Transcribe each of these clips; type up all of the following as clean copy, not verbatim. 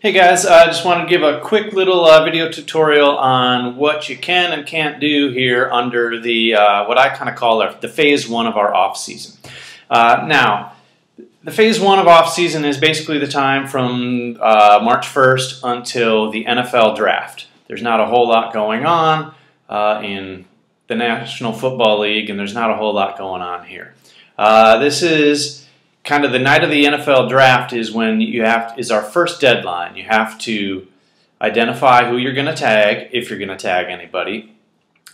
Hey guys, I just wanted to give a quick little video tutorial on what you can and can't do here under the what I kind of call the phase one of our off season. Now, the phase one of off season is basically the time from March 1st until the NFL draft. There's not a whole lot going on in the National Football League, and there's not a whole lot going on here. This is kind of the night of the NFL draft is when is our first deadline. You have to identify who you're going to tag, if you're going to tag anybody,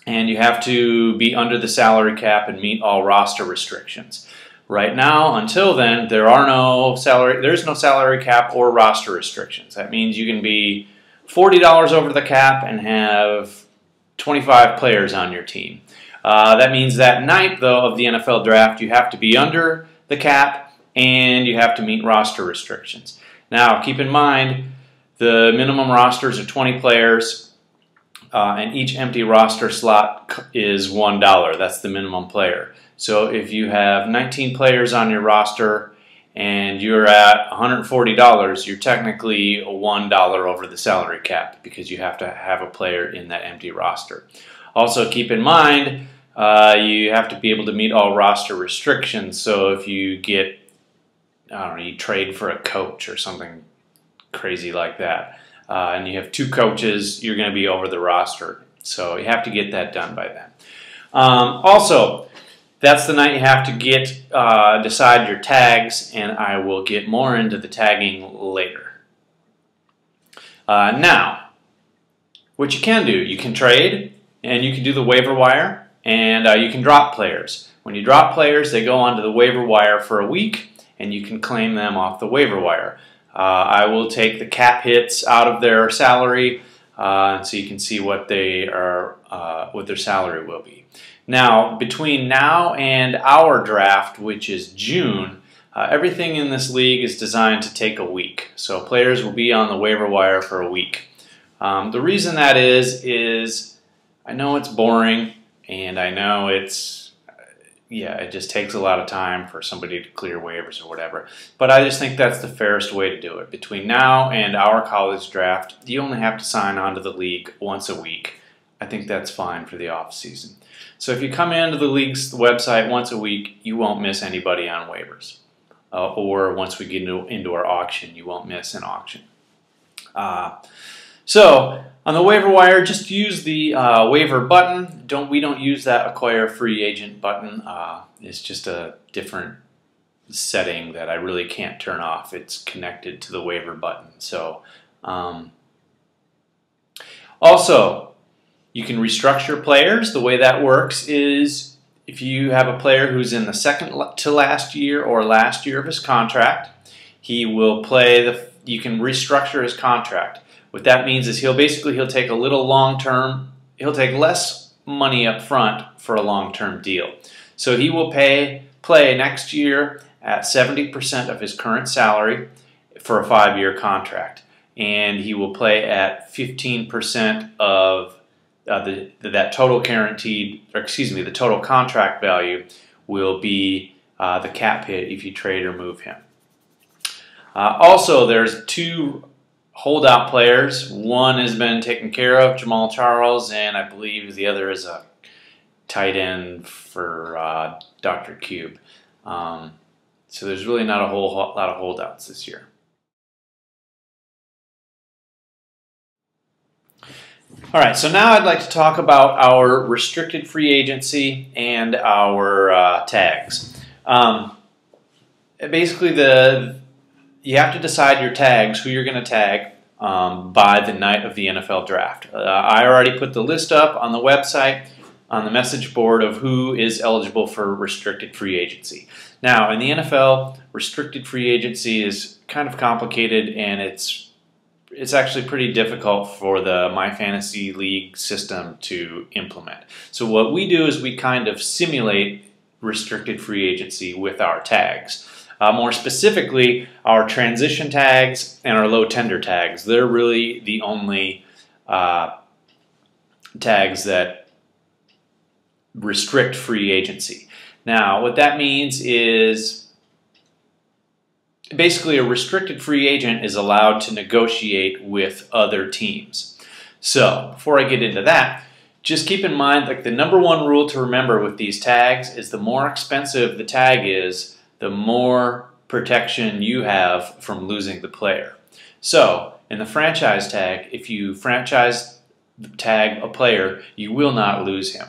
and you have to be under the salary cap and meet all roster restrictions. Right now, until then, there's no salary cap or roster restrictions. That means you can be $40 over the cap and have 25 players on your team. That means that night, though, of the NFL draft, you have to be under the cap and you have to meet roster restrictions. Now, keep in mind, the minimum rosters are 20 players, and each empty roster slot is $1. That's the minimum player. So if you have 19 players on your roster and you're at $140, you're technically $1 over the salary cap because you have to have a player in that empty roster. Also, keep in mind, you have to be able to meet all roster restrictions. So if you get, I don't know, you trade for a coach or something crazy like that, and you have two coaches, you're going to be over the roster. So you have to get that done by then. Also, that's the night you have to decide your tags, and I will get more into the tagging later. Now, what you can do, you can trade, and you can do the waiver wire, and you can drop players. When you drop players, they go onto the waiver wire for a week, and you can claim them off the waiver wire. I will take the cap hits out of their salary, so you can see what their salary will be. Now, between now and our draft, which is June, everything in this league is designed to take a week. So players will be on the waiver wire for a week. The reason that is I know it's boring, and I know it just takes a lot of time for somebody to clear waivers or whatever. But I just think that's the fairest way to do it. Between now and our college draft, you only have to sign on to the league once a week. I think that's fine for the off season. So if you come into the league's website once a week, you won't miss anybody on waivers. Or once we get into our auction, you won't miss an auction. So on the waiver wire, just use the waiver button. We don't use that acquire free agent button. It's just a different setting that I really can't turn off. It's connected to the waiver button. So also, you can restructure players. The way that works is if you have a player who's in the second to last year or last year of his contract, he will play you can restructure his contract. What that means is he'll take a little long-term, he'll take less money up front for a long-term deal. So he will play next year at 70% of his current salary for a 5-year contract. And he will play at 15% of that total guaranteed, or excuse me, the total contract value will be the cap hit if you trade or move him. Also, there's two holdout players. One has been taken care of, Jamal Charles, and I believe the other is a tight end for Dr. Cube. So there's really not a whole lot of holdouts this year. All right, so now I'd like to talk about our restricted free agency and our tags. Basically, you have to decide your tags, who you're going to tag, by the night of the NFL draft. I already put the list up on the website, on the message board of who is eligible for restricted free agency. Now, in the NFL, restricted free agency is kind of complicated, and it's actually pretty difficult for the My Fantasy League system to implement. So what we do is we kind of simulate restricted free agency with our tags. More specifically, our transition tags and our low tender tags. They're really the only tags that restrict free agency. Now, what that means is basically a restricted free agent is allowed to negotiate with other teams. So before I get into that, just keep in mind, like, the number one rule to remember with these tags is the more expensive the tag is, the more protection you have from losing the player. So in the franchise tag, if you franchise tag a player, you will not lose him.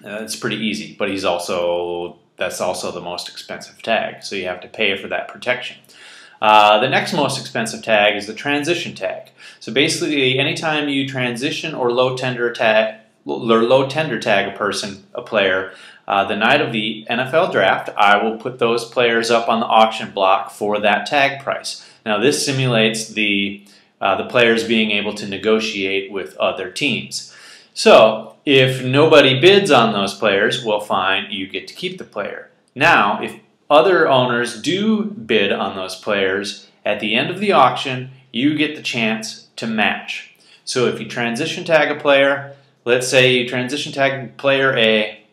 It's pretty easy, but that's also the most expensive tag, so you have to pay for that protection. The next most expensive tag is the transition tag. So basically, anytime you transition or low tender tag a player, the night of the NFL draft, I will put those players up on the auction block for that tag price. Now, this simulates the players being able to negotiate with other teams. So if nobody bids on those players, well, fine, you get to keep the player. Now, if other owners do bid on those players, at the end of the auction, you get the chance to match. So if you transition tag a player, let's say you transition tag player A,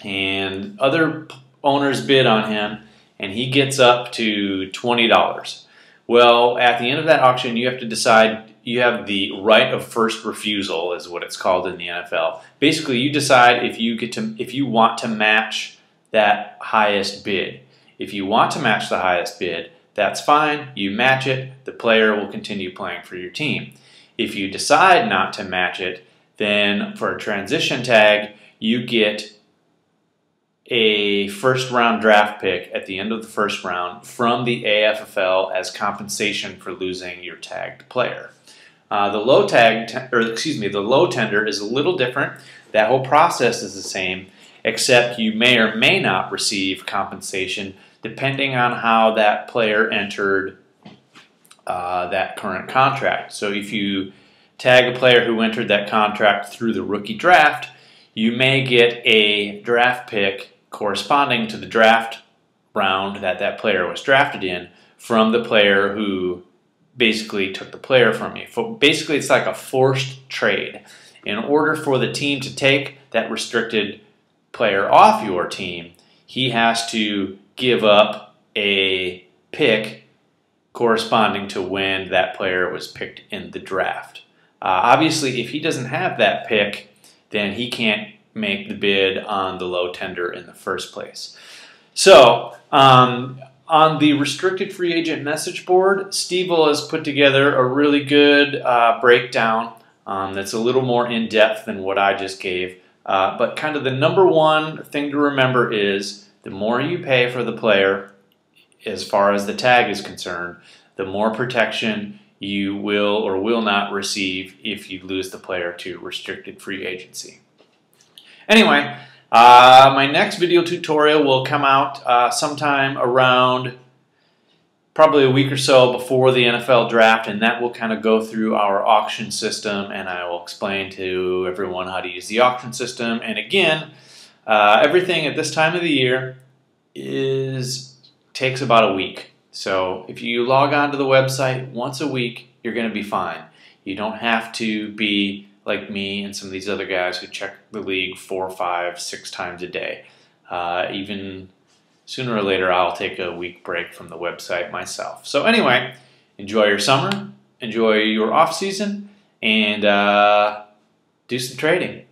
and other owners bid on him, and he gets up to $20. Well, at the end of that auction, you have to decide. You have the right of first refusal, is what it's called in the NFL. Basically, you decide if you want to match that highest bid. If you want to match the highest bid, that's fine. You match it. The player will continue playing for your team. If you decide not to match it, then for a transition tag, you get a first-round draft pick at the end of the first round from the AFFL as compensation for losing your tagged player. The low tender is a little different. That whole process is the same, except you may or may not receive compensation depending on how that player entered that current contract. So if you tag a player who entered that contract through the rookie draft, you may get a draft pick corresponding to the draft round that player was drafted in from the player who basically took the player from you. Basically, it's like a forced trade. In order for the team to take that restricted player off your team, he has to give up a pick corresponding to when that player was picked in the draft. Obviously, if he doesn't have that pick, then he can't make the bid on the low tender in the first place. So, on the restricted free agent message board, Steve has put together a really good breakdown that's a little more in-depth than what I just gave. But kind of the number one thing to remember is the more you pay for the player, as far as the tag is concerned, the more protection you will or will not receive if you lose the player to restricted free agency. Anyway, my next video tutorial will come out sometime around probably a week or so before the NFL draft, and that will kind of go through our auction system, and I will explain to everyone how to use the auction system. And again, everything at this time of the year takes about a week. So if you log on to the website once a week, you're going to be fine. You don't have to be like me and some of these other guys who check the league 4, 5, 6 times a day. Even sooner or later, I'll take a week break from the website myself. So anyway, enjoy your summer, enjoy your off season, and do some trading.